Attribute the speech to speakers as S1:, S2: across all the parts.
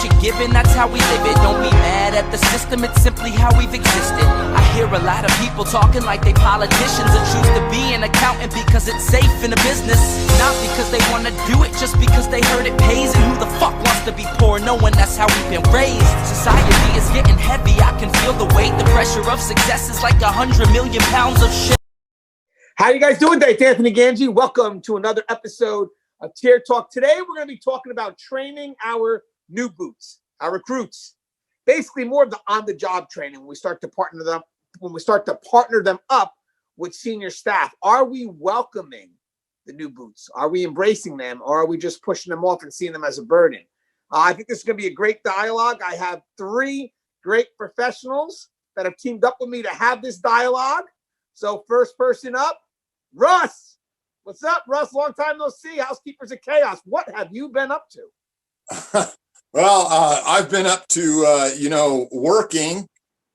S1: you're given, that's how we live it. Don't be mad at the system, it's simply how we've existed. I hear a lot of people talking like they politicians and choose to be an accountant because it's safe in a business. Not because they want to do it, just because they heard it pays. And who the fuck wants to be poor knowing that's how we've been raised? Society is getting heavy, I can feel the weight. The pressure of success is like 100 million pounds of shit.
S2: How you guys doing today? It's Anthony Gangi. Welcome to another episode of Tier Talk. Today we're going to be talking about training our new boots, our recruits. Basically more of the on-the-job training when we start to partner them up with senior staff. Are we welcoming the new boots? Are we embracing them, or are we just pushing them off and seeing them as a burden? I think this is going to be a great dialogue. I have three great professionals that have teamed up with me to have this dialogue. So first person up, Russ. What's up, Russ? Long time no see. Housekeepers of Chaos. What have you been up to?
S3: Well, I've been up to, working,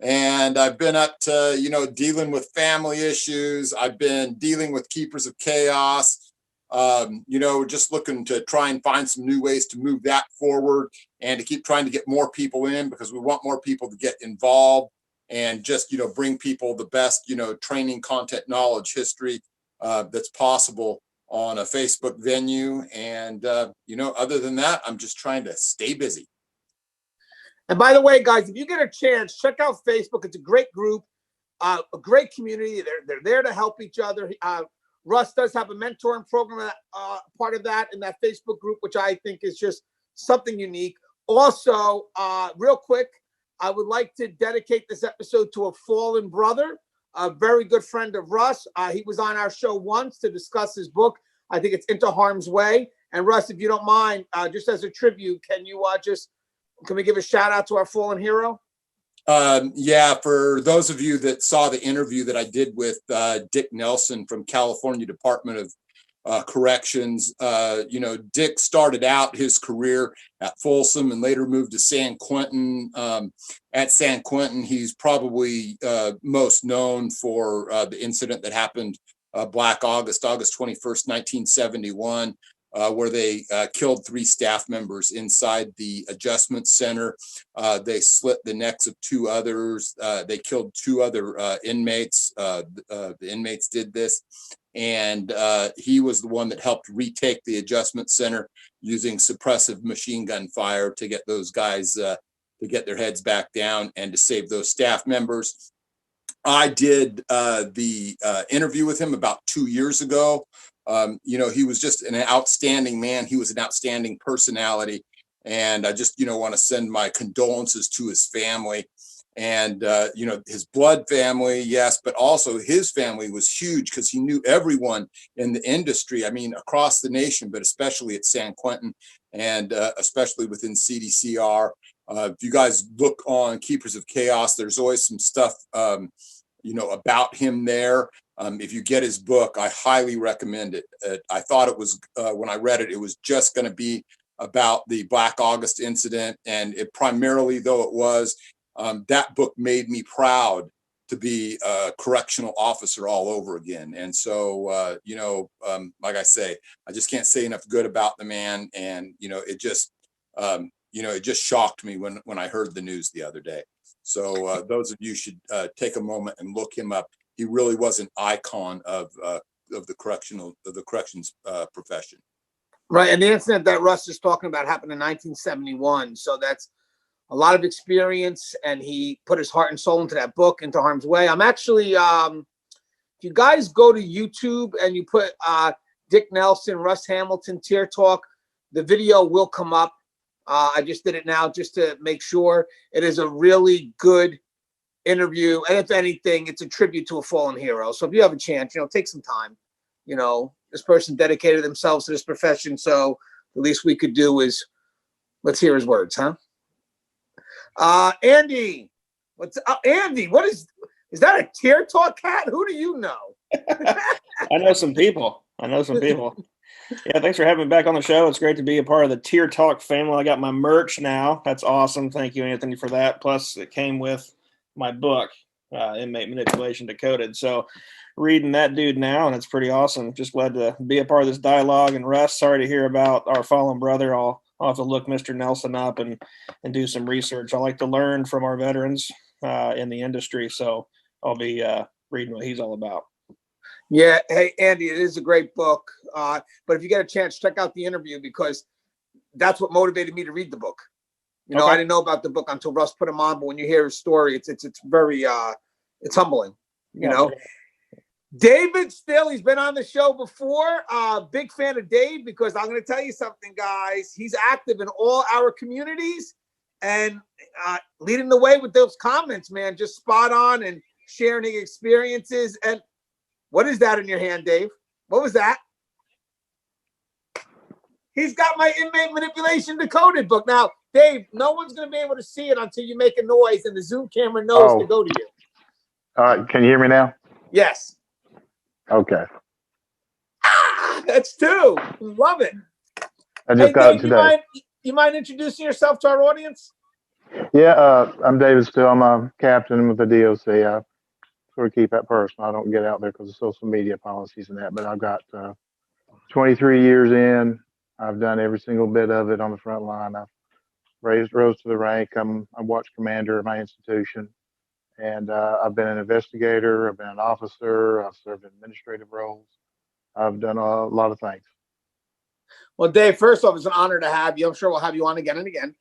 S3: and I've been up to, dealing with family issues. I've been dealing with Keepers of Chaos, just looking to try and find some new ways to move that forward and to keep trying to get more people in, because we want more people to get involved and just, bring people the best, training, content, knowledge, history that's possible on a Facebook venue. And, other than that, I'm just trying to stay busy.
S2: And by the way, guys, if you get a chance, check out Facebook. It's a great group, a great community. They're there to help each other. Russ does have a mentoring program, part of that in that Facebook group, which I think is just something unique. Also, real quick, I would like to dedicate this episode to a fallen brother, a very good friend of Russ. He was on our show once to discuss his book. I think it's Into Harm's Way. And Russ, if you don't mind, just as a tribute, can we give a shout out to our fallen hero?
S3: Yeah, for those of you that saw the interview that I did with Dick Nelson from California Department of Corrections, Dick started out his career at Folsom and later moved to San Quentin. At San Quentin, he's probably most known for the incident that happened Black August 21st, 1971, where they killed 3 staff members inside the adjustment center. They slit the necks of 2 others. They killed 2 other inmates. The inmates did this. And he was the one that helped retake the adjustment center using suppressive machine gun fire to get those guys to get their heads back down and to save those staff members. I did the interview with him about 2 years ago. He was just an outstanding man. He was an outstanding personality. And I just, want to send my condolences to his family. And, his blood family, yes, but also his family was huge because he knew everyone in the industry. I mean, across the nation, but especially at San Quentin and especially within CDCR. If you guys look on Keepers of Chaos, there's always some stuff, about him there. If you get his book, I highly recommend it. I thought it was, when I read it, it was just going to be about the Black August incident. And it primarily, though it was, that book made me proud to be a correctional officer all over again. And so, like I say, I just can't say enough good about the man. And, it just shocked me when I heard the news the other day. So those of you should take a moment and look him up. He really was an icon of the corrections profession.
S2: Right. And the incident that Russ is talking about happened in 1971. So that's a lot of experience, and he put his heart and soul into that book, Into Harm's Way. I'm actually, if you guys go to YouTube and you put Dick Nelson, Russ Hamilton, Tier Talk, the video will come up. I just did it now just to make sure. It is a really good interview. And if anything, it's a tribute to a fallen hero. So if you have a chance, take some time. This person dedicated themselves to this profession. So the least we could do is let's hear his words, huh? Andy, Andy, is that a Tier Talk cat? Who do you know?
S4: I know some people. Yeah, thanks for having me back on the show. It's great to be a part of the Tier Talk family. I got my merch now. That's awesome. Thank you, Anthony, for that. Plus, it came with my book, Inmate Manipulation Decoded. So reading that dude now, and it's pretty awesome. Just glad to be a part of this dialogue. And Russ, sorry to hear about our fallen brother. I'll I'll have to look Mr. Nelson up and do some research. I like to learn from our veterans in the industry, so I'll be reading what he's all about.
S2: Yeah. Hey, Andy, it is a great book. But if you get a chance, check out the interview, because that's what motivated me to read the book. You know,
S4: Okay.
S2: I didn't know about the book until Russ put him on, but when you hear his story, it's very it's humbling. You know, David Still, he's been on the show before. Big fan of Dave, because I'm going to tell you something, guys. He's active in all our communities and leading the way with those comments, man. Just spot on and sharing experiences. And what is that in your hand, Dave? What was that? He's got my Inmate Manipulation Decoded book. Now, Dave, no one's going to be able to see it until you make a noise, and the Zoom camera knows to go to you.
S5: All right. Can you hear me now?
S2: Yes.
S5: Okay.
S2: That's two. Love it.
S5: I just got
S2: Dave,
S5: it today.
S2: You mind introducing yourself to our audience?
S5: Yeah, I'm David Still. I'm a captain with the DOC. I sort of keep that personal. I don't get out there because of social media policies and that. But I've got 23 years in. I've done every single bit of it on the front line. I've rose to the rank. I'm watch commander of my institution, and I've been an investigator. I've been an officer. I've served in administrative roles. I've done a lot of things.
S2: Well, Dave, first off, it's an honor to have you. I'm sure we'll have you on again and again.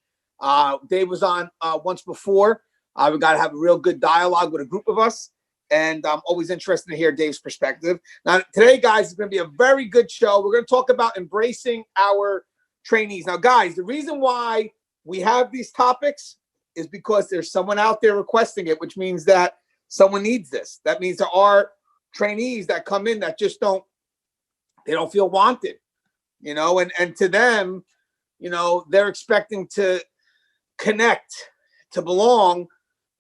S2: Dave was on once before. We got to have a real good dialogue with a group of us, and I'm always interested to hear Dave's perspective. Now, today, guys, is going to be a very good show. We're going to talk about embracing our trainees. Now, guys, the reason why we have these topics is because there's someone out there requesting it, which means that someone needs this. That means there are trainees that come in that just don't feel wanted, you know, and to them, you know, they're expecting to connect, to belong,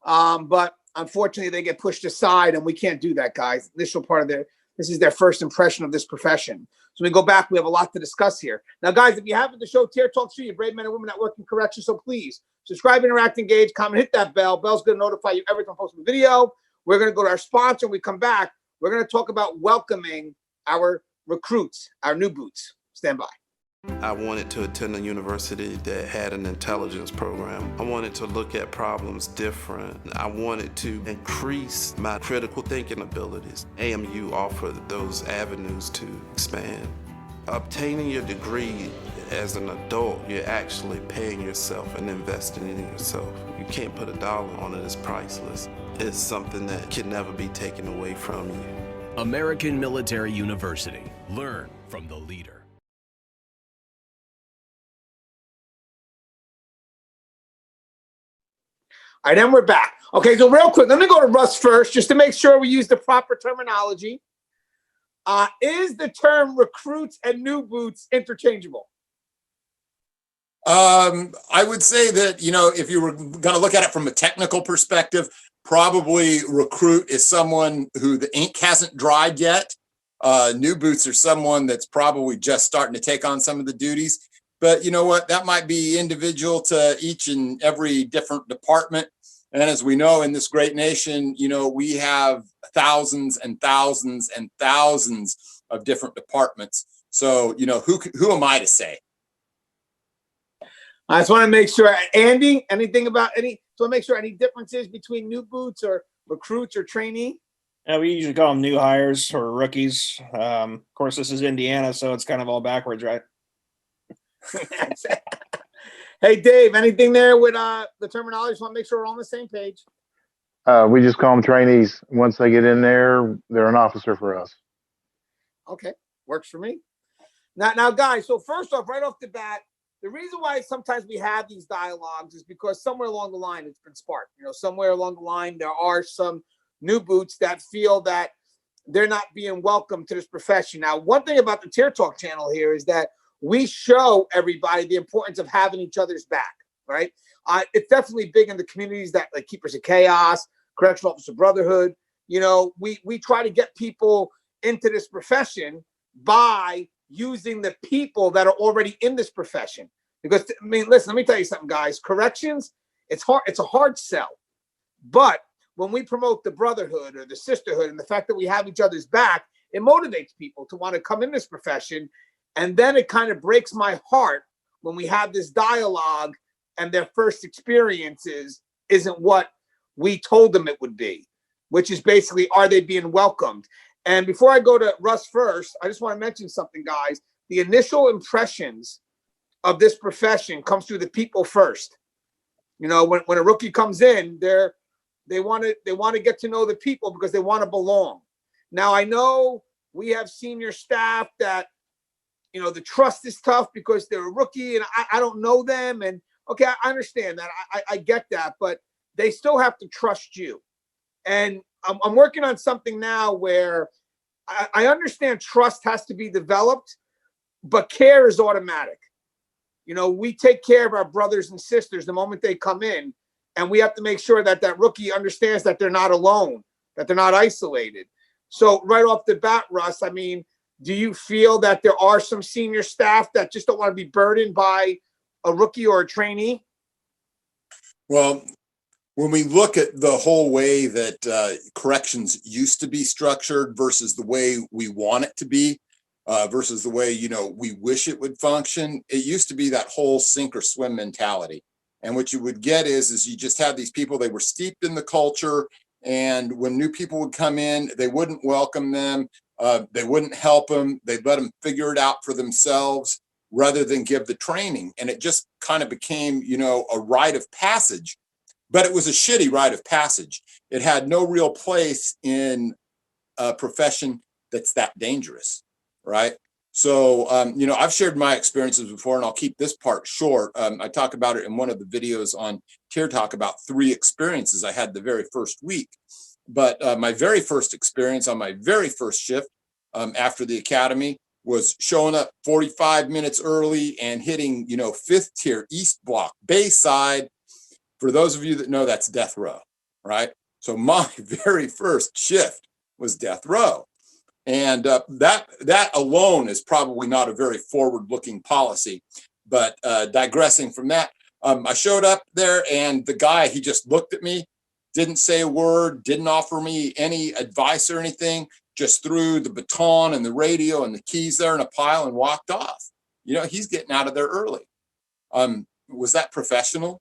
S2: but unfortunately they get pushed aside, and we can't do that, guys. Initial part of this is their first impression of this profession. So we go back, we have a lot to discuss here. Now, guys, if you haven't the show, Tier Talk 3, you brave men and women that work in correction, so please subscribe, interact, engage, comment, hit that bell. Bell's going to notify you every time I post a video. We're going to go to our sponsor. When we come back, we're going to talk about welcoming our recruits, our new boots. Stand by.
S6: I wanted to attend a university that had an intelligence program. I wanted to look at problems different. I wanted to increase my critical thinking abilities. AMU offered those avenues to expand. Obtaining your degree as an adult, you're actually paying yourself and investing in yourself. You can't put a dollar on it. It's priceless. It's something that can never be taken away from you.
S7: American Military University. Learn from the leader.
S2: All right, then we're back. Okay, so real quick, let me go to Russ first, just to make sure we use the proper terminology. Is the term recruits and new boots interchangeable?
S3: I would say that, you know, if you were going to look at it from a technical perspective, probably recruit is someone who the ink hasn't dried yet. New boots are someone that's probably just starting to take on some of the duties. But you know what? That might be individual to each and every different department. And as we know, in this great nation, you know, we have thousands and thousands and thousands of different departments. So, you know, who am I to say?
S2: I just want to make sure, Andy, anything about any differences between new boots or recruits or trainee?
S4: We usually call them new hires or rookies. Of course, this is Indiana, so it's kind of all backwards, right?
S2: Hey, Dave, anything there with the terminology? Just want to make sure we're on the same page.
S5: We just call them trainees. Once they get in there, they're an officer for us.
S2: Okay, works for me. Now, guys, so first off, right off the bat, the reason why sometimes we have these dialogues is because somewhere along the line it's been sparked. You know, somewhere along the line there are some new boots that feel that they're not being welcome to this profession. Now, one thing about the Tier Talk channel here is that we show everybody the importance of having each other's back, right? It's definitely big in the communities that like Keepers of Chaos, Correctional Officer Brotherhood. You know, we try to get people into this profession by using the people that are already in this profession. Because, I mean, listen, let me tell you something, guys. Corrections, it's hard. It's a hard sell. But when we promote the brotherhood or the sisterhood and the fact that we have each other's back, it motivates people to want to come in this profession. And then it kind of breaks my heart when we have this dialogue and their first experiences isn't what we told them it would be, which is basically, are they being welcomed? And before I go to Russ first, I just want to mention something, guys. The initial impressions of this profession comes through the people first. You know, when a rookie comes in, they want to get to know the people because they want to belong. Now, I know we have senior staff that, you know, the trust is tough because they're a rookie and I don't know them. And okay, I understand that. I get that, but they still have to trust you. And I'm working on something now where I understand trust has to be developed, but care is automatic. You know, we take care of our brothers and sisters the moment they come in, and we have to make sure that that rookie understands that they're not alone, that they're not isolated. So right off the bat, Russ, I mean, do you feel that there are some senior staff that just don't want to be burdened by a rookie or a trainee?
S3: Well, when we look at the whole way that corrections used to be structured versus the way we want it to be, versus the way, you know, we wish it would function, it used to be that whole sink or swim mentality. And what you would get is you just had these people, they were steeped in the culture. And when new people would come in, they wouldn't welcome them. They wouldn't help them. They'd let them figure it out for themselves rather than give the training. And it just kind of became, you know, a rite of passage. But it was a shitty rite of passage. It had no real place in a profession that's that dangerous, right? So, you know, I've shared my experiences before, and I'll keep this part short. I talk about it in one of the videos on Tier Talk about 3 experiences I had the very first week. But my very first experience on my very first shift after the academy was showing up 45 minutes early and hitting, you know, 5th tier East Block, Bayside. For those of you that know, that's death row, right? So my very first shift was death row. And that alone is probably not a very forward-looking policy. But digressing from that, I showed up there and the guy, he just looked at me, didn't say a word, didn't offer me any advice or anything, just threw the baton and the radio and the keys there in a pile and walked off. You know, he's getting out of there early. Was that professional?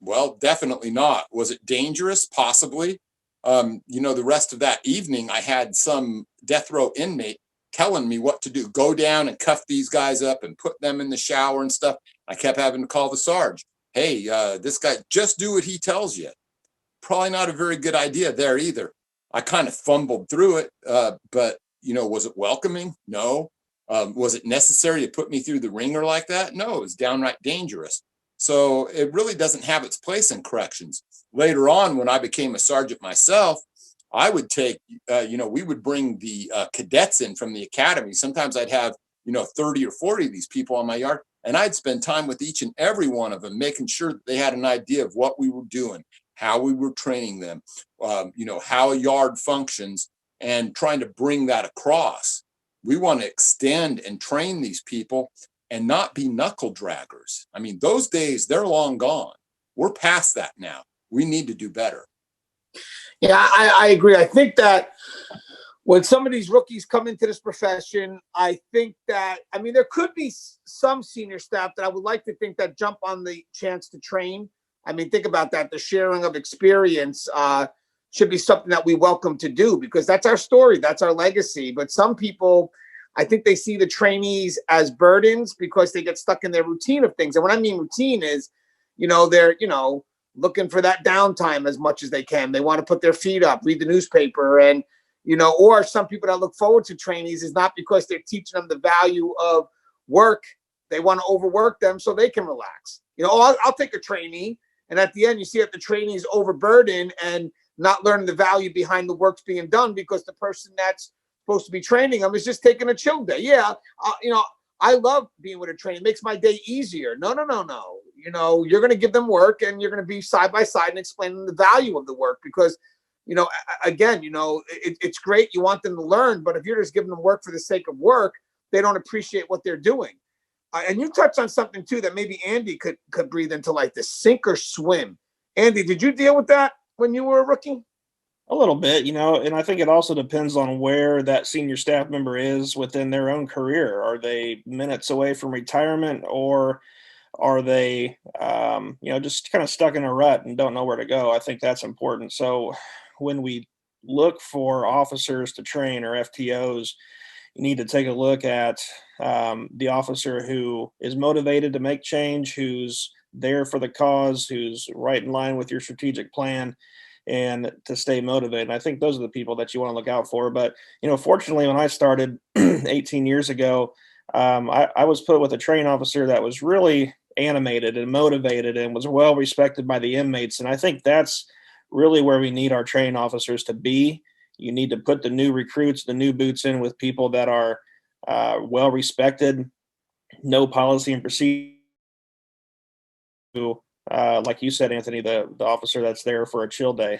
S3: Well, definitely not. Was it dangerous? Possibly. You know, the rest of that evening, I had some death row inmate telling me what to do. Go down and cuff these guys up and put them in the shower and stuff. I kept having to call the Sarge. Hey, this guy, just do what he tells you. Probably not a very good idea there either. I kind of fumbled through it, but, you know, was it welcoming? No. Was it necessary to put me through the ringer like that? No, it was downright dangerous. So it really doesn't have its place in corrections. Later on, when I became a sergeant myself, I would take, you know, we would bring the cadets in from the academy. Sometimes I'd have, you know, 30 or 40 of these people on my yard, and I'd spend time with each and every one of them, making sure that they had an idea of what we were doing, how we were training them, you know, how a yard functions, and trying to bring that across. We want to extend and train these people and not be knuckle draggers. I mean, those days, they're long gone. We're past that now. We need to do better.
S2: Yeah, I agree. I think that when some of these rookies come into this profession, I think that, I mean, there could be some senior staff that I would like to think that jump on the chance to train. I mean, think about that. The sharing of experience should be something that we welcome to do because that's our story. That's our legacy. But some people, I think they see the trainees as burdens because they get stuck in their routine of things. And what I mean routine is, you know, they're, you know, looking for that downtime as much as they can. They want to put their feet up, read the newspaper. And, you know, or some people that look forward to trainees is not because they're teaching them the value of work. They want to overwork them so they can relax. You know, I'll take a trainee. And at the end, you see that the trainee is overburdened and not learning the value behind the work's being done because the person that's supposed to be training them is just taking a chill day. Yeah, you know, I love being with a trainee. It makes my day easier. No. You know, you're going to give them work and you're going to be side by side and explaining the value of the work because, you know, again, you know, it's great. You want them to learn, but if you're just giving them work for the sake of work, they don't appreciate what they're doing. And you touched on something too that maybe Andy could breathe into, like the sink or swim. Andy, did you deal with that when you were a rookie?
S4: A little bit, and I think it also depends on where that senior staff member is within their own career. Are they minutes away from retirement, or are they, just kind of stuck in a rut and don't know where to go? I think that's important. So when we look for officers to train or FTOs, you need to take a look at the officer who is motivated to make change, who's there for the cause, who's right in line with your strategic plan, and to stay motivated. And I think those are the people that you want to look out for. But, fortunately, when I started 18 years ago, I was put with a training officer that was really animated and motivated and was well respected by the inmates. And I think that's really where we need our training officers to be. You need to put the new recruits, the new boots in with people that are well respected, know policy and procedure. Like you said, Anthony, the officer that's there for a chill day.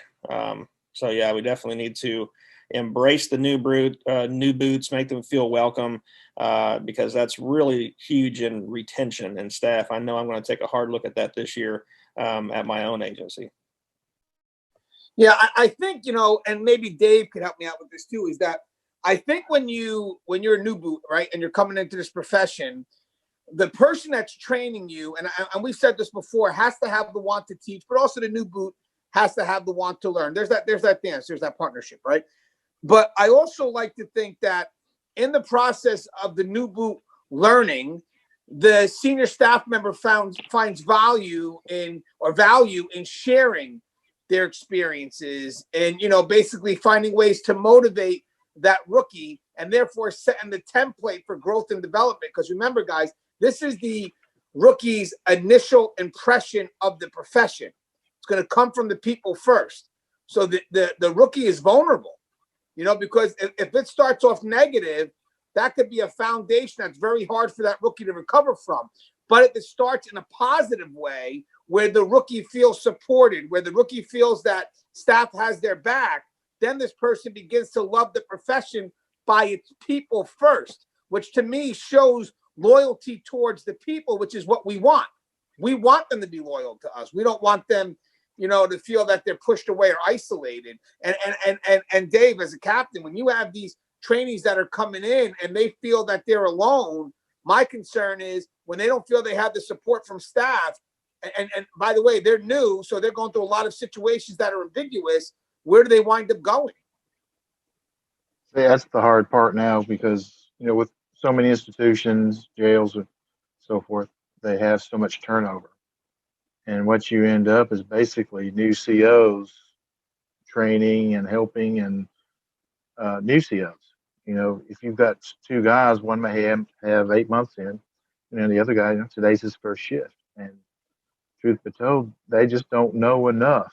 S4: So yeah, we definitely need to embrace the new boots, make them feel welcome, because that's really huge in retention and staff. I know I'm going to take a hard look at that this year at my own agency.
S2: Yeah, I think, and maybe Dave could help me out with this too, is that I think when you're a new boot, right, and you're coming into this profession, the person that's training you, and we've said this before, has to have the want to teach, but also the new boot has to have the want to learn. There's that dance, there's that partnership, right? But I also like to think that in the process of the new boot learning, the senior staff member finds value in sharing their experiences and, basically finding ways to motivate that rookie and therefore setting the template for growth and development. Because remember, guys, this is the rookie's initial impression of the profession. It's going to come from the people first. So the rookie is vulnerable, because if it starts off negative, that could be a foundation that's very hard for that rookie to recover from. But if it starts in a positive way, where the rookie feels supported, where the rookie feels that staff has their back, then this person begins to love the profession by its people first, which to me shows loyalty towards the people, which is what we want. We want them to be loyal to us. We don't want them, to feel that they're pushed away or isolated. And Dave, as a captain, when you have these trainees that are coming in and they feel that they're alone, my concern is when they don't feel they have the support from staff, and by the way, they're new, so they're going through a lot of situations that are ambiguous. Where do they wind up going?
S5: Yeah, that's the hard part now because, with so many institutions, jails, and so forth, they have so much turnover. And what you end up is basically new COs training and helping and new COs. If you've got two guys, one may have 8 months in, and the other guy, today's his first shift. And truth be told, they just don't know enough.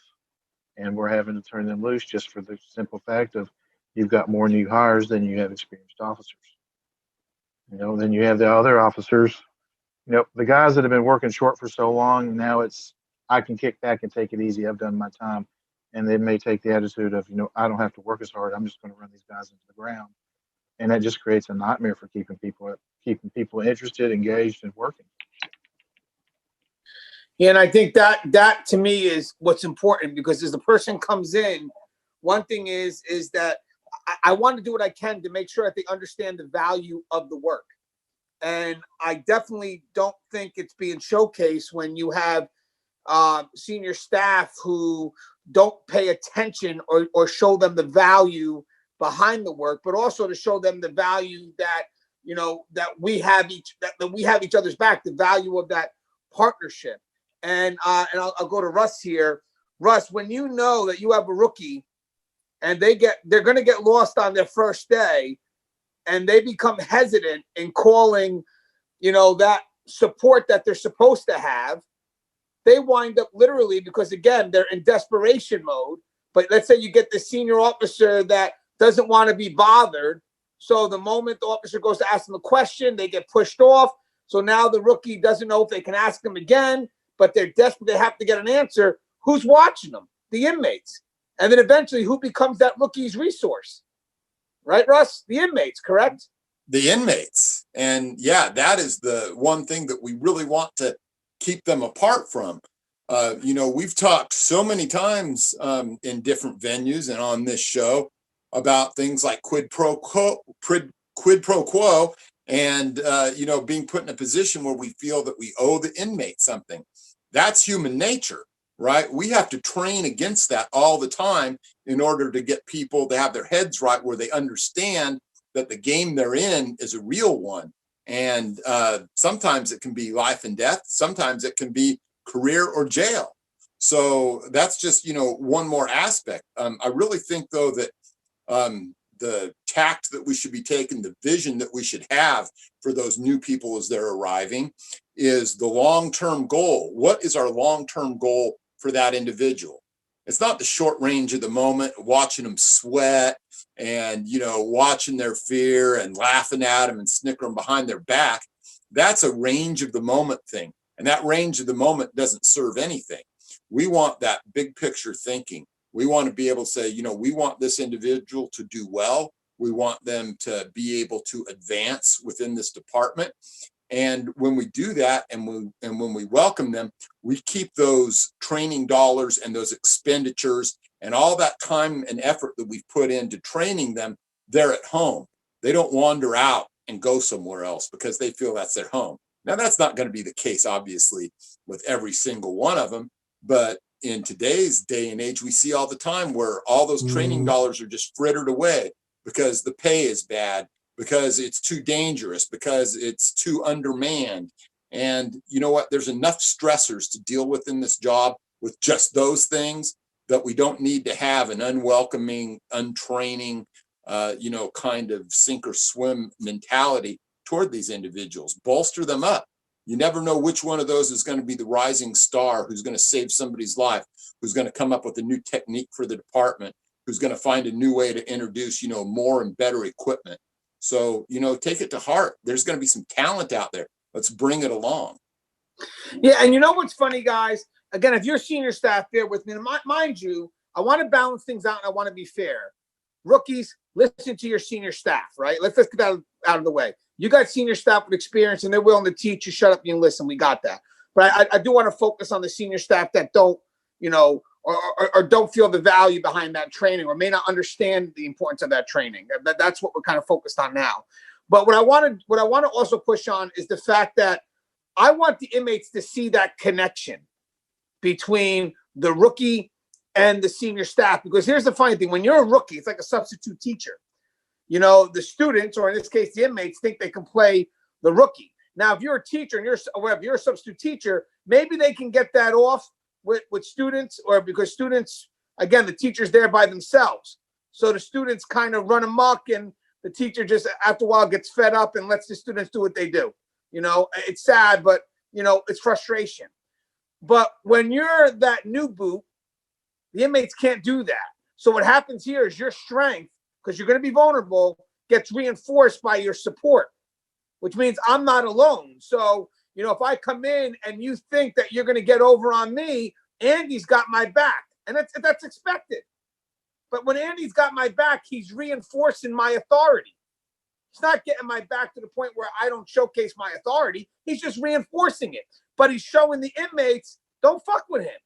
S5: And we're having to turn them loose just for the simple fact of you've got more new hires than you have experienced officers. Then you have the other officers, the guys that have been working short for so long, now it's, I can kick back and take it easy. I've done my time. And they may take the attitude of, I don't have to work as hard. I'm just going to run these guys into the ground. And that just creates a nightmare for keeping people interested, engaged, and working.
S2: Yeah, and I think that to me is what's important, because as the person comes in, one thing is that I want to do what I can to make sure that they understand the value of the work. And I definitely don't think it's being showcased when you have senior staff who don't pay attention or show them the value behind the work, but also to show them the value that, that we have each other's back, the value of that partnership. And I'll go to Russ here. Russ, when you know that you have a rookie and they're going to get lost on their first day and they become hesitant in calling, that support that they're supposed to have, they wind up literally, because again, they're in desperation mode. But let's say you get the senior officer that doesn't want to be bothered. So the moment the officer goes to ask them a question, they get pushed off. So now the rookie doesn't know if they can ask them again, but they're desperate. They have to get an answer. Who's watching them? The inmates. And then eventually, who becomes that rookie's resource? Right, Russ? The inmates, correct?
S3: The inmates. And yeah, that is the one thing that we really want to keep them apart from. We've talked so many times in different venues and on this show about things like quid pro quo, and being put in a position where we feel that we owe the inmate something. That's human nature, right? We have to train against that all the time in order to get people to have their heads right, where they understand that the game they're in is a real one. And sometimes it can be life and death. Sometimes it can be career or jail. So that's just, one more aspect. I really think, though, that the tact that we should be taking, the vision that we should have for those new people as they're arriving, is the long-term goal. What is our long-term goal for that individual? It's not the short range of the moment, watching them sweat and, watching their fear and laughing at them and snickering behind their back. That's a range of the moment thing. And that range of the moment doesn't serve anything. We want that big picture thinking. We want to be able to say, we want this individual to do well. We want them to be able to advance within this department. And when we do that, and when we welcome them, we keep those training dollars and those expenditures and all that time and effort that we've put into training them there at home. They don't wander out and go somewhere else because they feel that's their home. Now, that's not going to be the case, obviously, with every single one of them. But in today's day and age, we see all the time where all those training dollars are just frittered away because the pay is bad, because it's too dangerous, because it's too undermanned. And you know what? There's enough stressors to deal with in this job with just those things that we don't need to have an unwelcoming, untraining, kind of sink or swim mentality toward these individuals. Bolster them up. You never know which one of those is going to be the rising star, who's going to save somebody's life, who's going to come up with a new technique for the department, who's going to find a new way to introduce, more and better equipment. So, take it to heart. There's going to be some talent out there. Let's bring it along.
S2: Yeah, and you know what's funny, guys? Again, if you're senior staff, bear with me. Mind you, I want to balance things out and I want to be fair. Rookies, listen to your senior staff, right? Let's get that out of the way. You got senior staff with experience and they're willing to teach you. Shut up and listen. We got that. But I do want to focus on the senior staff that don't, or don't feel the value behind that training, or may not understand the importance of that training. That's what we're kind of focused on now. But what I want to also push on is the fact that I want the inmates to see that connection between the rookie and the senior staff. Because here's the funny thing: when you're a rookie, it's like a substitute teacher. The students, or in this case, the inmates, think they can play the rookie. Now, if you're a teacher and you're a substitute teacher, maybe they can get that off with students, or because students, again, the teacher's there by themselves. So the students kind of run amok, and the teacher just after a while gets fed up and lets the students do what they do. It's sad, but it's frustration. But when you're that new boot, the inmates can't do that. So what happens here is your strength, because you're going to be vulnerable, gets reinforced by your support, which means I'm not alone. So, if I come in and you think that you're going to get over on me, Andy's got my back. And that's expected. But when Andy's got my back, he's reinforcing my authority. He's not getting my back to the point where I don't showcase my authority. He's just reinforcing it. But he's showing the inmates, don't fuck with him.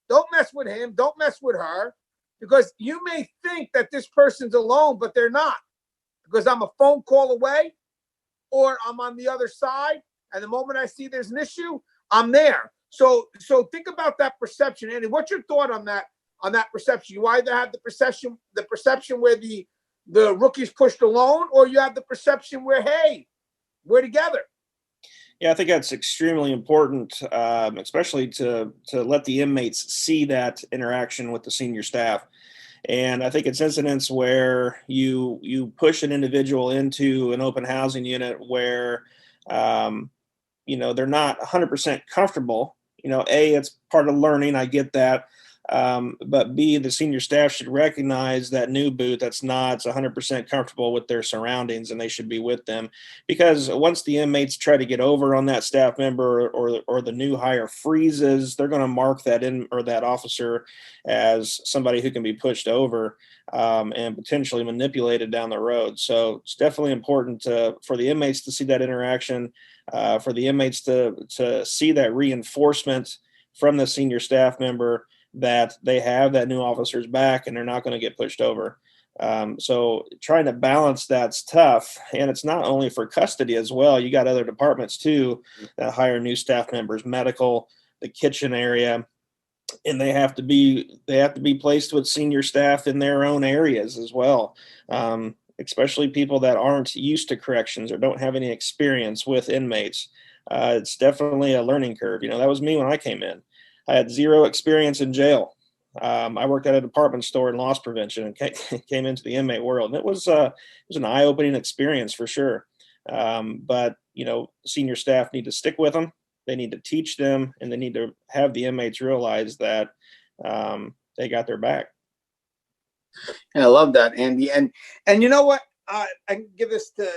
S2: Don't mess with him. Don't mess with her. Because you may think that this person's alone, but they're not. Because I'm a phone call away, or I'm on the other side, and the moment I see there's an issue, I'm there. So think about that perception, Andy. What's your thought on that perception? You either have the perception where the rookie's pushed alone, or you have the perception where, hey, we're together.
S4: Yeah, I think that's extremely important, especially to let the inmates see that interaction with the senior staff. And I think it's incidents where you push an individual into an open housing unit where, they're not 100% comfortable. A, it's part of learning. I get that. But B, the senior staff should recognize that new boot that's not 100% comfortable with their surroundings, and they should be with them. Because once the inmates try to get over on that staff member, or the new hire freezes, they're going to mark that that officer as somebody who can be pushed over and potentially manipulated down the road. So it's definitely important for the inmates to see that interaction, for the inmates to see that reinforcement from the senior staff member that they have that new officer's back and they're not going to get pushed over. So trying to balance that's tough. And it's not only for custody as well. You got other departments too that hire new staff members, medical, the kitchen area, and they have to be placed with senior staff in their own areas as well. Especially people that aren't used to corrections or don't have any experience with inmates. It's definitely a learning curve. That was me when I came in. I had zero experience in jail. I worked at a department store in loss prevention and came into the inmate world. And it was an eye-opening experience for sure. But senior staff need to stick with them. They need to teach them, and they need to have the inmates realize that they got their back.
S2: I love that, Andy. And you know what? I can give this to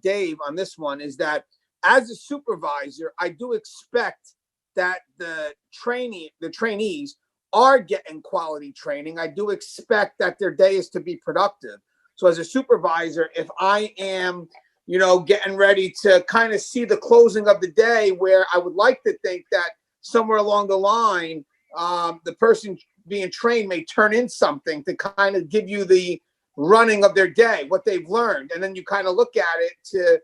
S2: Dave on this one, is that as a supervisor, I do expect that the trainees are getting quality training. I do expect that their day is to be productive. So as a supervisor, if I am, getting ready to kind of see the closing of the day, where I would like to think that somewhere along the line, the person being trained may turn in something to kind of give you the running of their day, what they've learned. And then you kind of look at it to,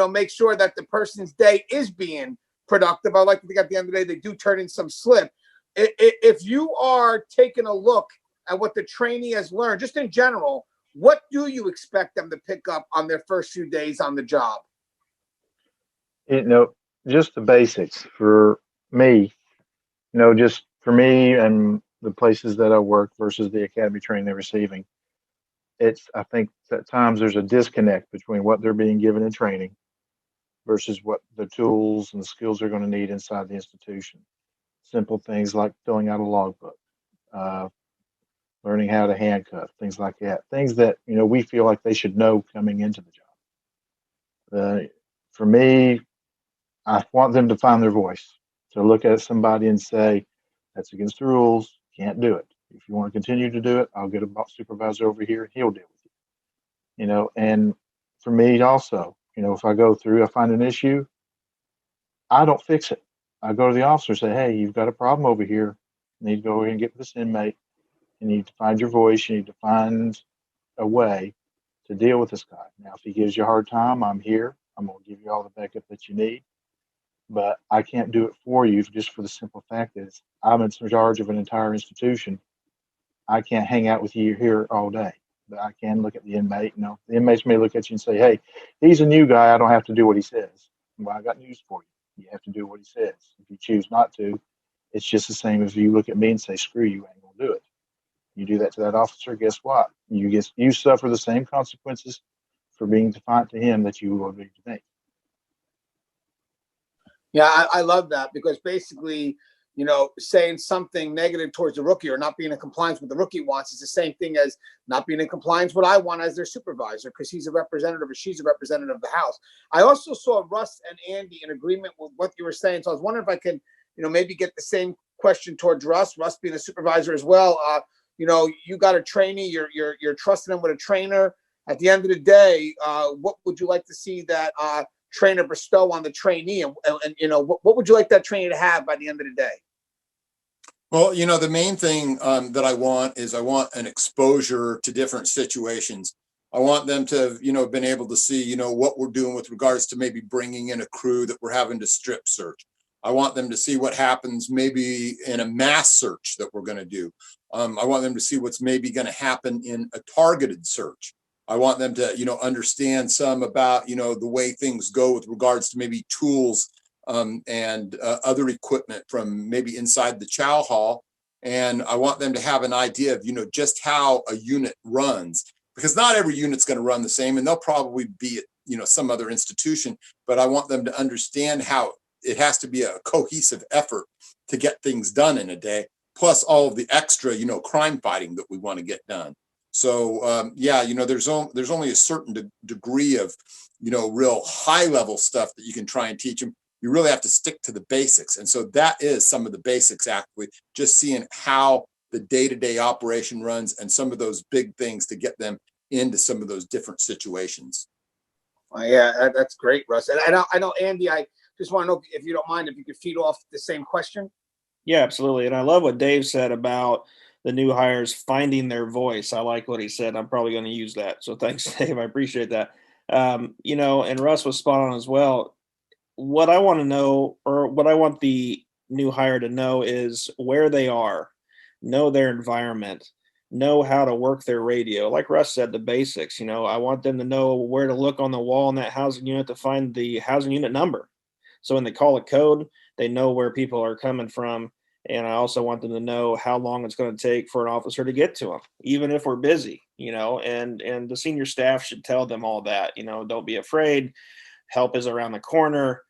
S2: make sure that the person's day is being productive. I like to think at the end of the day, they do turn in some slip. If you are taking a look at what the trainee has learned, just in general, what do you expect them to pick up on their first few days on the job?
S5: Just the basics for me, just for me and the places that I work versus the academy training they're receiving. I think at times there's a disconnect between what they're being given in training versus what the tools and the skills they're going to need inside the institution. Simple things like filling out a logbook, learning how to handcuff, things like that. Things that, we feel like they should know coming into the job. For me, I want them to find their voice, to look at somebody and say, that's against the rules, can't do it. If you want to continue to do it, I'll get a supervisor over here and he'll deal with you. And for me also, if I go through, I find an issue, I don't fix it. I go to the officer and say, hey, you've got a problem over here. You need to go over here and get with this inmate. You need to find your voice. You need to find a way to deal with this guy. Now, if he gives you a hard time, I'm here. I'm going to give you all the backup that you need. But I can't do it for you just for the simple fact that I'm in charge of an entire institution. I can't hang out with you here all day. But I can look at the inmate. The inmates may look at you and say, hey, he's a new guy. I don't have to do what he says. Well, I got news for you. You have to do what he says. If you choose not to, it's just the same as you look at me and say, screw you, I ain't going to do it. You do that to that officer, guess what? You suffer the same consequences for being defiant to him that you will be to me.
S2: Yeah, I love that, because basically, saying something negative towards the rookie or not being in compliance with the rookie wants is the same thing as not being in compliance with what I want as their supervisor, because he's a representative or she's a representative of the house. I also saw Russ and Andy in agreement with what you were saying. So I was wondering if I could, maybe get the same question towards Russ being a supervisor as well. You got a trainee, you're trusting them with a trainer. At the end of the day, what would you like to see that trainer bestow on the trainee, and what would you like that trainee to have by the end of the day?
S3: Well, the main thing that I want an exposure to different situations. I want them to have, been able to see, what we're doing with regards to maybe bringing in a crew that we're having to strip search. I want them to see what happens maybe in a mass search that we're going to do. I want them to see what's maybe going to happen in a targeted search. I want them to, understand some about, the way things go with regards to maybe tools and other equipment from maybe inside the chow hall. And I want them to have an idea of, just how a unit runs, because not every unit's going to run the same, and they'll probably be at, some other institution, but I want them to understand how it has to be a cohesive effort to get things done in a day, plus all of the extra, crime fighting that we want to get done. So, there's only a certain degree of, real high level stuff that you can try and teach them. You really have to stick to the basics. And so that is some of the basics, actually, just seeing how the day-to-day operation runs and some of those big things to get them into some of those different situations.
S2: Yeah, that's great, Russ. And I know, Andy, just want to know if you don't mind, if you could feed off the same question.
S4: Yeah, absolutely. And I love what Dave said about the new hires finding their voice. I like what he said. I'm probably going to use that. So thanks, Dave. I appreciate that. And Russ was spot on as well. What I want to know, or what I want the new hire to know, is where they are, know their environment, know how to work their radio. Like Russ said, the basics. I want them to know where to look on the wall in that housing unit to find the housing unit number. So when they call a code, they know where people are coming from. And I also want them to know how long it's going to take for an officer to get to them, even if we're busy, and the senior staff should tell them all that. Don't be afraid. Help is around the corner.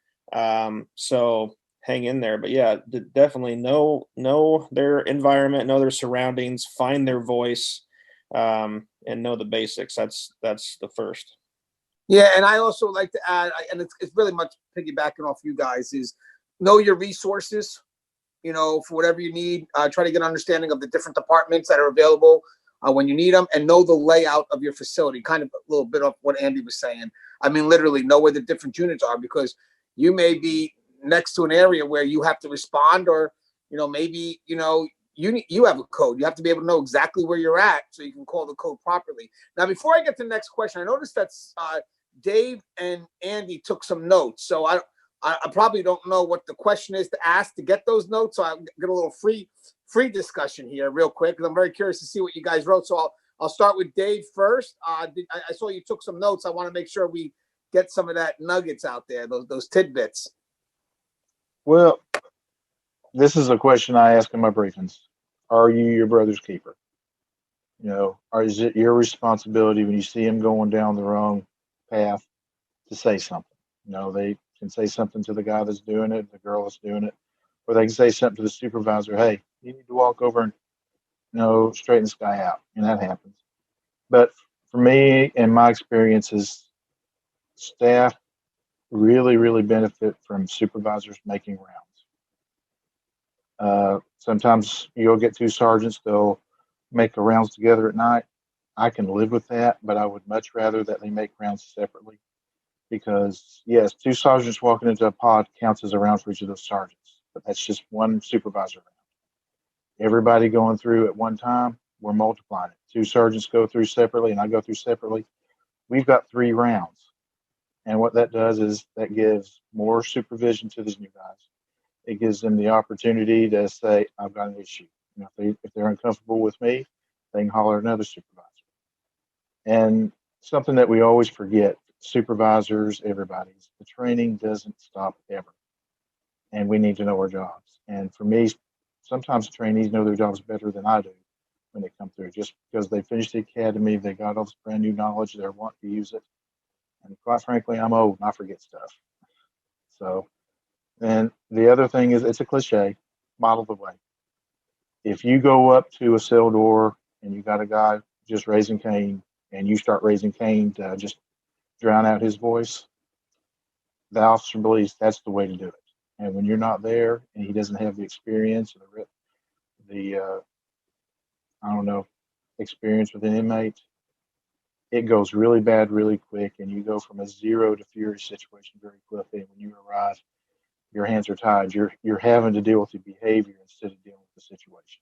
S4: So hang in there. But yeah, definitely know their environment, know their surroundings, find their voice, and know the basics. That's the first.
S2: Yeah, and I also like to add, and it's really much piggybacking off you guys, is know your resources, for whatever you need. Try to get an understanding of the different departments that are available when you need them, and know the layout of your facility. Kind of a little bit of what Andy was saying. I mean, literally know where the different units are, because you may be next to an area where you have to respond, or, maybe, you have a code. You have to be able to know exactly where you're at so you can call the code properly. Now, before I get to the next question, I noticed that Dave and Andy took some notes. So I probably don't know what the question is to ask to get those notes. So I'll get a little free discussion here real quick, because I'm very curious to see what you guys wrote. So I'll start with Dave first. I saw you took some notes. I want to make sure we get some of that nuggets out there, those tidbits.
S5: Well, this is a question I ask in my briefings. Are you your brother's keeper? Or is it your responsibility when you see him going down the wrong path to say something? They can say something to the guy that's doing it, the girl that's doing it, or they can say something to the supervisor. Hey, you need to walk over and straighten this guy out, and that happens. But for me, and my experiences, staff really, really benefit from supervisors making rounds. Sometimes you'll get two sergeants, they'll make the rounds together at night. I can live with that, but I would much rather that they make rounds separately, because yes, two sergeants walking into a pod counts as a round for each of those sergeants, but that's just one supervisor round. Everybody going through at one time, we're multiplying it. Two sergeants go through separately and I go through separately. We've got 3 rounds. And what that does is that gives more supervision to these new guys. It gives them the opportunity to say, I've got an issue. If they're uncomfortable with me, they can holler at another supervisor. And something that we always forget, supervisors, everybody's, the training doesn't stop ever. And we need to know our jobs. And for me, sometimes trainees know their jobs better than I do when they come through, just because they finished the academy, they got all this brand new knowledge, they want to use it. And quite frankly, I'm old and I forget stuff. So, and the other thing is, it's a cliche, model the way. If you go up to a cell door and you got a guy just raising Cain, and you start raising Cain to just drown out his voice, the officer believes that's the way to do it. And when you're not there and he doesn't have the experience or the experience with an inmate, it goes really bad really quick, and you go from a 0 to furious situation very quickly. And when you arrive, your hands are tied. You're having to deal with the behavior instead of dealing with the situation.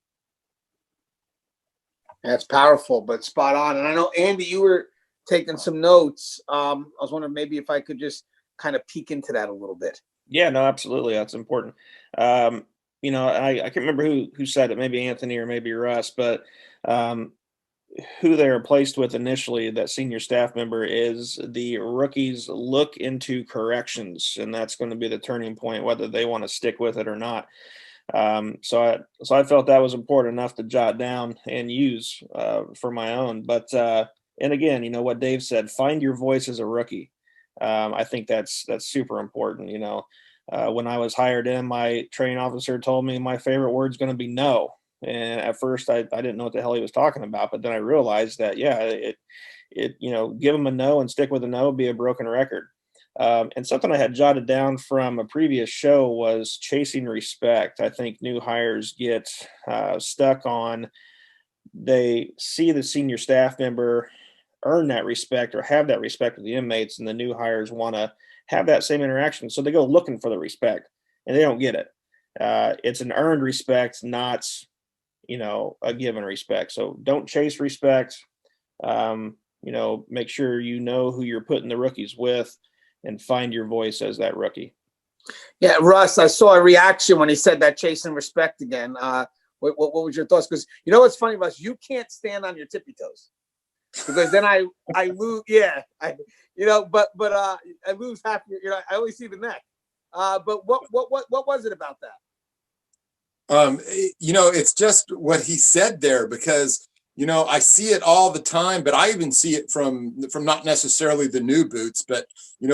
S2: That's powerful, but spot on. And I know, Andy, you were taking some notes. I was wondering maybe if I could just kind of peek into that a little bit.
S4: Yeah, no, absolutely. That's important. I can't remember who said it, maybe Anthony or maybe Russ, but who they are placed with initially, that senior staff member, is the rookies look into corrections, and that's going to be the turning point, whether they want to stick with it or not. So I felt that was important enough to jot down and use for my own. But and again, what Dave said, find your voice as a rookie. I think that's super important. When I was hired in, my training officer told me my favorite word is going to be no. And at first I didn't know what the hell he was talking about, but then I realized that, give him a no and stick with a no, be a broken record. And something I had jotted down from a previous show was chasing respect. I think new hires get stuck on, they see the senior staff member earn that respect or have that respect with the inmates, and the new hires want to have that same interaction. So they go looking for the respect and they don't get it. It's an earned respect, not, a given respect. So don't chase respect. Make sure you know who you're putting the rookies with and find your voice as that rookie.
S2: Yeah, Russ, I saw a reaction when he said that chasing respect again. What was your thoughts? Because you know what's funny, Russ? You can't stand on your tippy toes because then I lose. Yeah, I lose half. I only see the neck. But what was it about that?
S3: It's just what he said there, because I see it all the time, but I even see it from not necessarily the new boots, but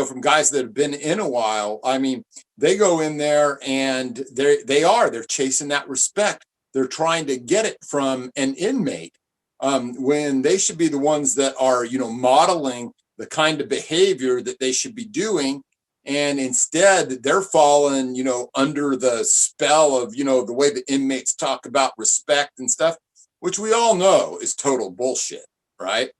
S3: from guys that have been in a while. I mean, they go in there and they're chasing that respect. They're trying to get it from an inmate, when they should be the ones that are modeling the kind of behavior that they should be doing. And instead they're falling, under the spell of, the way the inmates talk about respect and stuff, which we all know is total bullshit, right?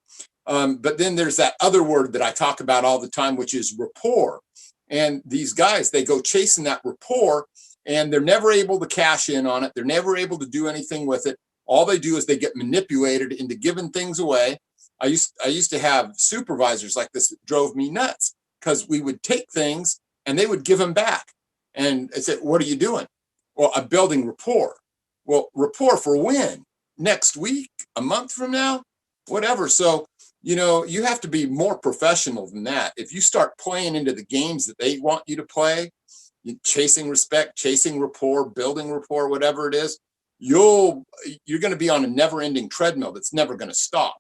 S3: But then there's that other word that I talk about all the time, which is rapport. And these guys, they go chasing that rapport and they're never able to cash in on it. They're never able to do anything with it. All they do is they get manipulated into giving things away. I used to have supervisors like this that drove me nuts, because we would take things and they would give them back. And I said, what are you doing? Well, I'm building rapport. Well, rapport for when? Next week? A month from now? Whatever. So, you have to be more professional than that. If you start playing into the games that they want you to play, chasing respect, chasing rapport, building rapport, whatever it is, you're going to be on a never-ending treadmill that's never going to stop,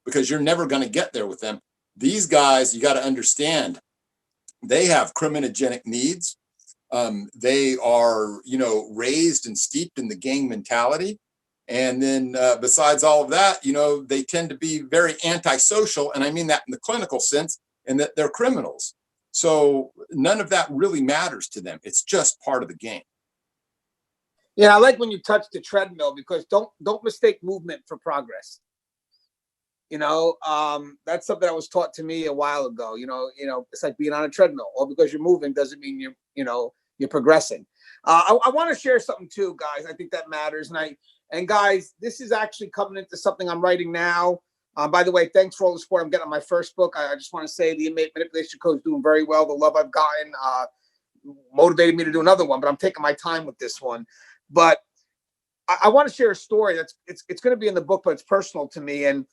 S3: because you're never going to get there with them. These guys, you got to understand, they have criminogenic needs. They are, raised and steeped in the gang mentality. And then besides all of that, they tend to be very antisocial. And I mean that in the clinical sense, and that they're criminals. So none of that really matters to them. It's just part of the game.
S2: Yeah, I like when you touch the treadmill, because don't mistake movement for progress. That's something that was taught to me a while ago. It's like being on a treadmill. All because you're moving doesn't mean you're progressing. I want to share something too, guys. I think that matters. And guys, this is actually coming into something I'm writing now. By the way, thanks for all the support I'm getting on my first book. I just want to say the Inmate Manipulation Code is doing very well. The love I've gotten motivated me to do another one, but I'm taking my time with this one. But I want to share a story it's going to be in the book, but it's personal to me. And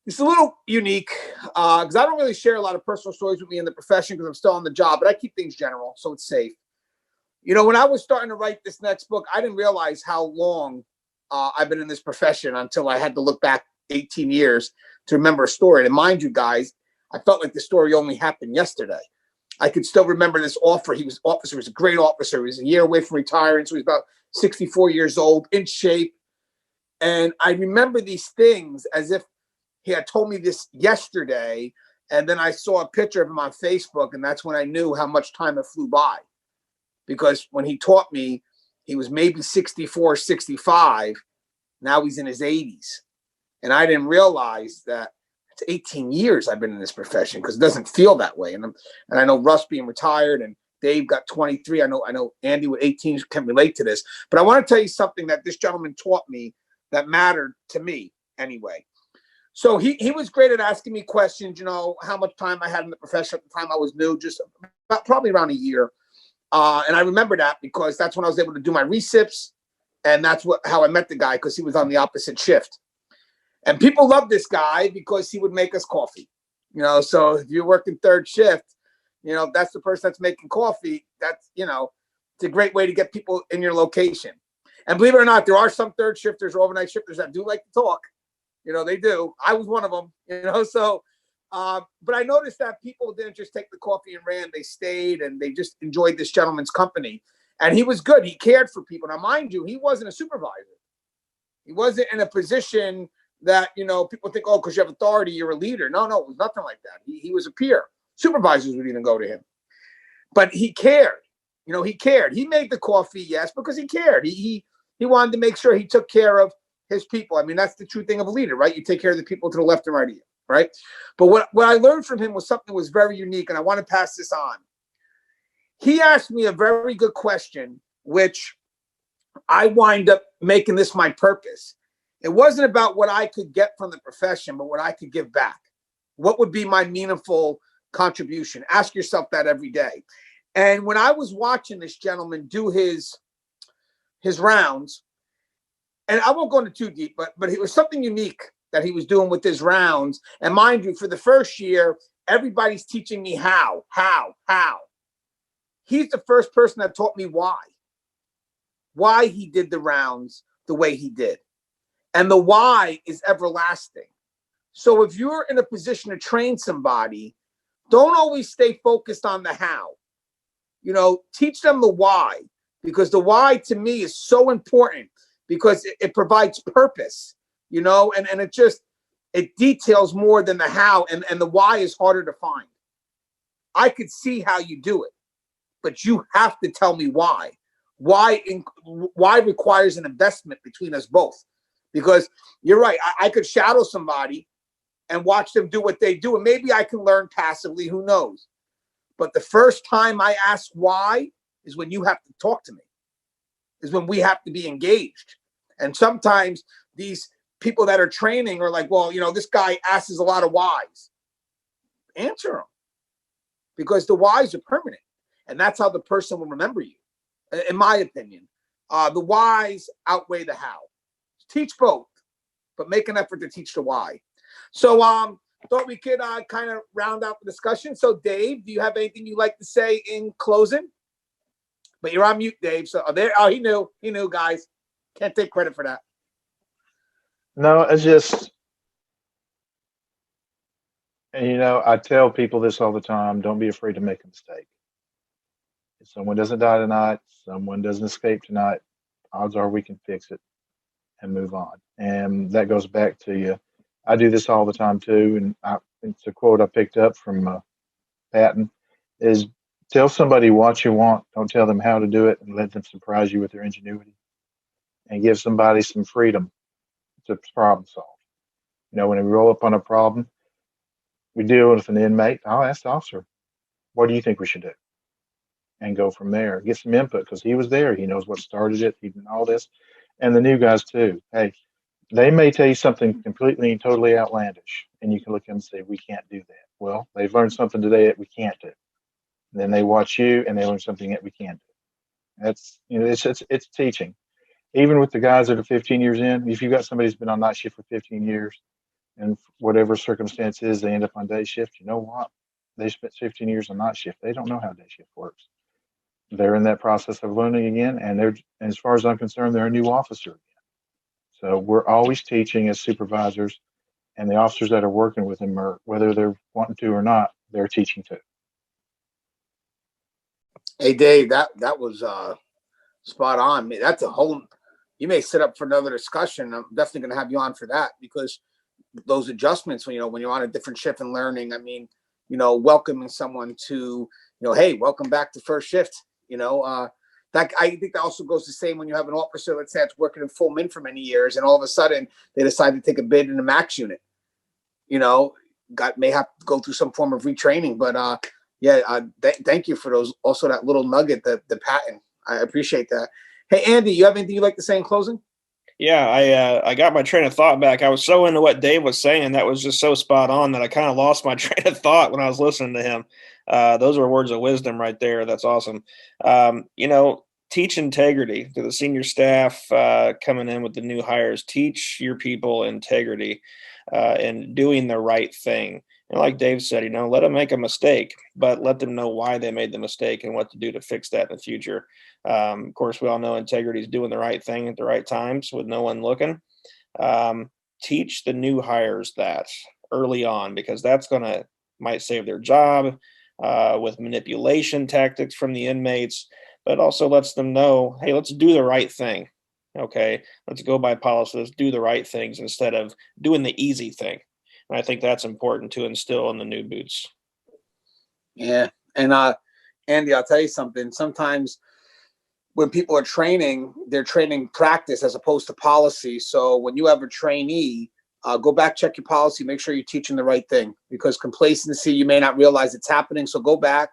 S2: it's a little unique because I don't really share a lot of personal stories with me in the profession because I'm still on the job, but I keep things general, so it's safe. When I was starting to write this next book, I didn't realize how long I've been in this profession until I had to look back 18 years to remember a story. And mind you, guys, I felt like the story only happened yesterday. I could still remember this officer. He was a great officer. He was a year away from retiring, so he was about 64 years old, in shape. And I remember these things as if he had told me this yesterday. And then I saw a picture of him on Facebook, and that's when I knew how much time it flew by. Because when he taught me, he was maybe 64, 65. Now he's in his 80s. And I didn't realize that it's 18 years I've been in this profession, because it doesn't feel that way. And I know Russ being retired and Dave got 23. I know Andy with 18 can relate to this. But I want to tell you something that this gentleman taught me that mattered to me anyway. So he was great at asking me questions, how much time I had in the profession at the time I was new, just probably around a year. And I remember that because that's when I was able to do my recips. And that's how I met the guy, because he was on the opposite shift. And people loved this guy because he would make us coffee. So if you're working third shift, that's the person that's making coffee. That's, it's a great way to get people in your location. And believe it or not, there are some third shifters or overnight shifters that do like to talk. They do. I was one of them, so, but I noticed that people didn't just take the coffee and ran. They stayed and they just enjoyed this gentleman's company. And he was good. He cared for people. Now, mind you, he wasn't a supervisor. He wasn't in a position that, people think, oh, because you have authority, you're a leader. No, it was nothing like that. He was a peer. Supervisors would even go to him. But he cared. He cared. He made the coffee, yes, because he cared. He wanted to make sure he took care of his people. I mean, that's the true thing of a leader, right? You take care of the people to the left and right of you. right? But what I learned from him was something that was very unique, and I want to pass this on. He asked me a very good question, which I wind up making this my purpose. It wasn't about what I could get from the profession, but what I could give back. What would be my meaningful contribution? Ask yourself that every day. And when I was watching this gentleman do his rounds, and I won't go into too deep, but it was something unique that he was doing with his rounds. And mind you, for the first year, everybody's teaching me how. He's the first person that taught me why he did the rounds the way he did. And the why is everlasting. So if you're in a position to train somebody, don't always stay focused on the how. You know, teach them the why, because the why to me is so important, because it provides purpose, you know, and it details more than the how, and the why is harder to find. I could see how you do it, but you have to tell me why. Why requires an investment between us both, because you're right. I could shadow somebody and watch them do what they do, and maybe I can learn passively, who knows? But the first time I ask why is when you have to talk to me, is when we have to be engaged. And sometimes these people that are training are like, well, you know, this guy asks a lot of whys. Answer them, because the whys are permanent, and that's how the person will remember you, in my opinion. The whys outweigh the how. Teach both, but make an effort to teach the why. So thought we could kind of round out the discussion. So Dave, do you have anything you'd like to say in closing? But you're on mute, Dave. So he knew, guys. Can't take credit for that.
S5: No, it's just, and you know, I tell people this all the time: don't be afraid to make a mistake. If someone doesn't die tonight, someone doesn't escape tonight, odds are we can fix it and move on. And that goes back to you. I do this all the time too, and it's a quote I picked up from Patton, is tell somebody what you want, don't tell them how to do it, and let them surprise you with their ingenuity, and give somebody some freedom to problem solve. You know, when we roll up on a problem, we deal with an inmate, I'll ask the officer, what do you think we should do? And go from there. Get some input, because he was there. He knows what started it, he did all this. And the new guys too. Hey, they may tell you something completely and totally outlandish, and you can look at them and say, we can't do that. Well, they've learned something today that we can't do. And then they watch you and they learn something that we can't do. That's, you know, it's teaching. Even with the guys that are 15 years in, if you've got somebody who's been on night shift for 15 years, and whatever circumstance is, they end up on day shift, you know what? They spent 15 years on night shift. They don't know how day shift works. They're in that process of learning again, and as far as I'm concerned, they're a new officer again. So we're always teaching as supervisors, and the officers that are working with them are, whether they're wanting to or not, they're teaching too.
S2: Hey Dave, that was spot on. That's a whole. You may set up for another discussion. I'm definitely going to have you on for that, because those adjustments, when you're on a different shift and learning. I mean, you know, welcoming someone to, you know, hey, welcome back to first shift. You know, that I think that also goes the same when you have an officer, let's say, that's working in full min for many years, and all of a sudden they decide to take a bid in the max unit. You know, may have to go through some form of retraining, but thank you for those. Also, that little nugget, the patent. I appreciate that. Hey, Andy, you have anything you'd like to say in closing?
S4: Yeah, I got my train of thought back. I was so into what Dave was saying. That was just so spot on that I kind of lost my train of thought when I was listening to him. Those were words of wisdom right there. That's awesome. You know, teach integrity to the senior staff coming in with the new hires. Teach your people integrity and doing the right thing. And like Dave said, you know, let them make a mistake, but let them know why they made the mistake and what to do to fix that in the future. Of course, we all know integrity is doing the right thing at the right times with no one looking. Teach the new hires that early on, because that's might save their job with manipulation tactics from the inmates, but also lets them know, hey, let's do the right thing. Okay, let's go by policy. Let's do the right things instead of doing the easy thing. And I think that's important to instill in the new boots.
S2: Yeah. And Andy, I'll tell you something. Sometimes when people are training, they're training practice as opposed to policy. So when you have a trainee, Go back, check your policy, make sure you're teaching the right thing, because complacency, you may not realize it's happening. So go back,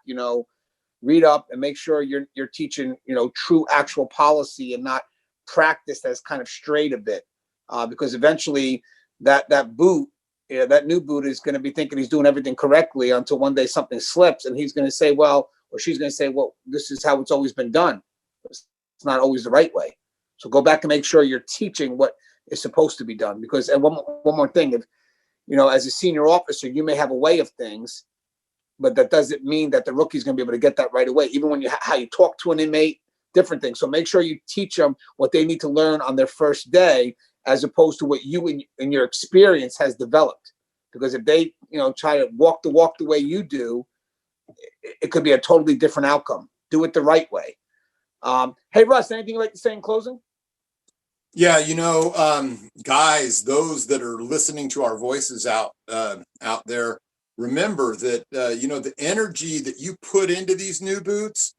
S2: read up and make sure you're teaching, true actual policy and not practice that's kind of strayed a bit. Because eventually that boot, that new boot is going to be thinking he's doing everything correctly until one day something slips and he's going to say, or she's going to say, well, this is how it's always been done. It's not always the right way. So go back and make sure you're teaching what is supposed to be done. Because, and one more thing, if, as a senior officer, you may have a way of things, but that doesn't mean that the rookie is going to be able to get that right away. Even when how you talk to an inmate, different things. So make sure you teach them what they need to learn on their first day, as opposed to what you in your experience has developed. Because if they, try to walk the way you do, it could be a totally different outcome. Do it the right way. Hey, Russ, anything you'd like to say in closing?
S3: Yeah, guys, those that are listening to our voices out there, remember that, the energy that you put into these new boots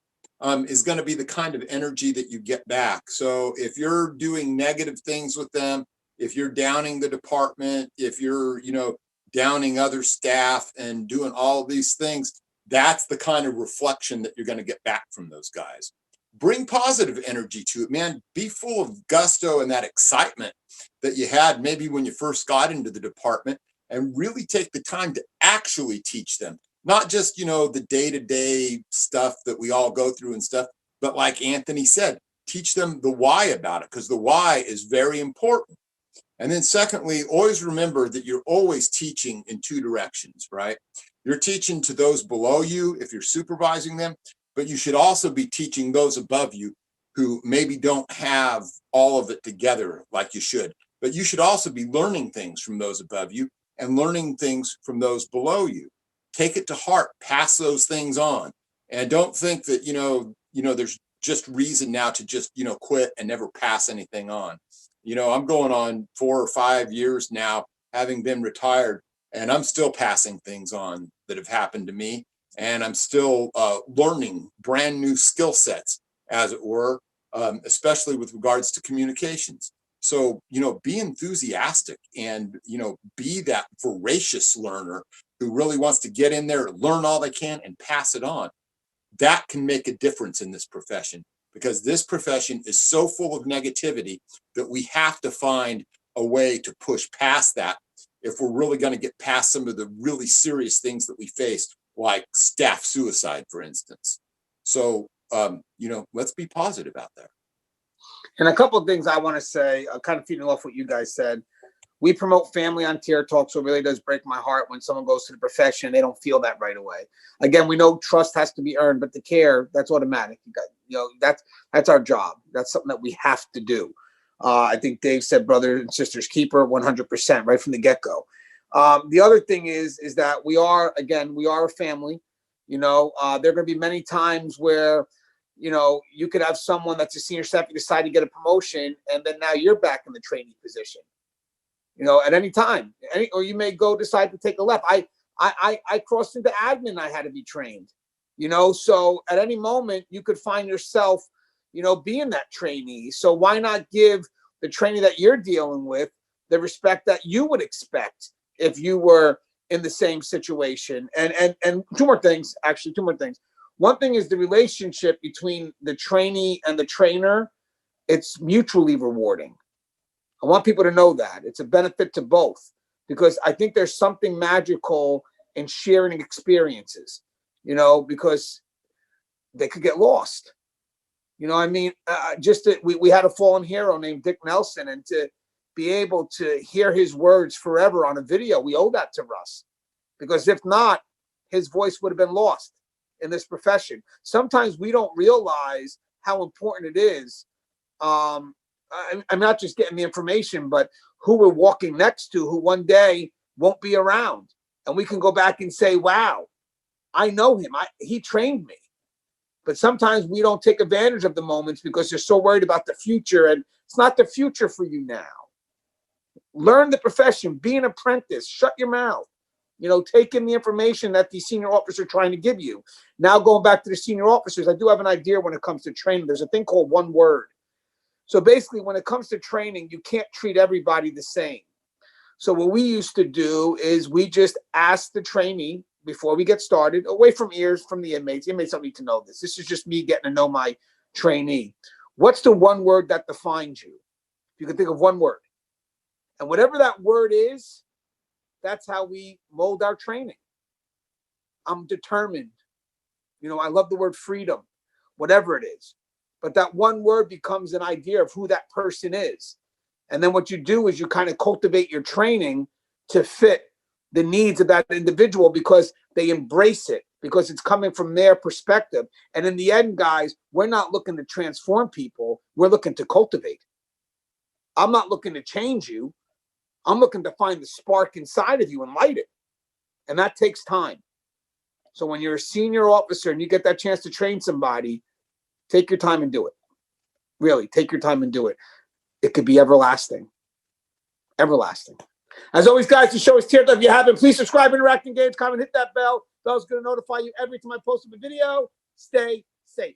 S3: is going to be the kind of energy that you get back. So if you're doing negative things with them, if you're downing the department, if you're, downing other staff and doing all of these things, that's the kind of reflection that you're going to get back from those guys. Bring positive energy to it, man. Be full of gusto and that excitement that you had maybe when you first got into the department, and really take the time to actually teach them. Not just, the day-to-day stuff that we all go through and stuff, but like Anthony said, teach them the why about it, because the why is very important. And then secondly, always remember that you're always teaching in two directions, right? You're teaching to those below you if you're supervising them, but you should also be teaching those above you who maybe don't have all of it together like you should. But you should also be learning things from those above you and learning things from those below you. Take it to heart, pass those things on. And don't think that, there's just reason now to just, quit and never pass anything on. I'm going on 4 or 5 years now, having been retired, and I'm still passing things on that have happened to me. And I'm still learning brand new skill sets, as it were, especially with regards to communications. So, be enthusiastic and, be that voracious learner who really wants to get in there, learn all they can and pass it on. That can make a difference in this profession, because this profession is so full of negativity that we have to find a way to push past that if we're really going to get past some of the really serious things that we face, like staff suicide, for instance. So, let's be positive out there.
S2: And a couple of things I want to say, kind of feeding off what you guys said. We promote family on Tier Talk, so it really does break my heart when someone goes to the profession and they don't feel that right away. Again, we know trust has to be earned, but the care, that's automatic. That's our job. That's something that we have to do. I think Dave said brother and sister's keeper 100% right from the get-go. The other thing is that we are a family. There are going to be many times where, you could have someone that's a senior staff, you decide to get a promotion, and then now you're back in the trainee position. At any time, or you may decide to take a left. I crossed into admin. I had to be trained, so at any moment you could find yourself, being that trainee. So why not give the trainee that you're dealing with the respect that you would expect if you were in the same situation? And two more things. One thing is the relationship between the trainee and the trainer. It's mutually rewarding. I want people to know that it's a benefit to both, because I think there's something magical in sharing experiences, because they could get lost. We had a fallen hero named Dick Nelson, and to be able to hear his words forever on a video, we owe that to Russ, because if not, his voice would have been lost in this profession. Sometimes we don't realize how important it is. I'm not just getting the information, but who we're walking next to, who one day won't be around. And we can go back and say, wow, I know him. He trained me. But sometimes we don't take advantage of the moments because you're so worried about the future, and it's not the future for you now. Learn the profession, be an apprentice, shut your mouth, take in the information that the senior officers are trying to give you. Now, going back to the senior officers, I do have an idea when it comes to training. There's a thing called one word. So basically, when it comes to training, you can't treat everybody the same. So what we used to do is we just ask the trainee before we get started, away from ears from the inmates. The inmates don't need to know this. This is just me getting to know my trainee. What's the one word that defines you? If you can think of one word. And whatever that word is, that's how we mold our training. I'm determined. You know, I love the word freedom, whatever it is. But that one word becomes an idea of who that person is. And then what you do is you kind of cultivate your training to fit the needs of that individual because they embrace it, because it's coming from their perspective. And in the end, guys, we're not looking to transform people. We're looking to cultivate. I'm not looking to change you. I'm looking to find the spark inside of you and light it. And that takes time. So when you're a senior officer and you get that chance to train somebody, take your time and do it. Really, take your time and do it. It could be everlasting. Everlasting. As always, guys, the show is tiered. If you haven't, please subscribe, interact, engage, comment, hit that bell. Bell's going to notify you every time I post a video. Stay safe.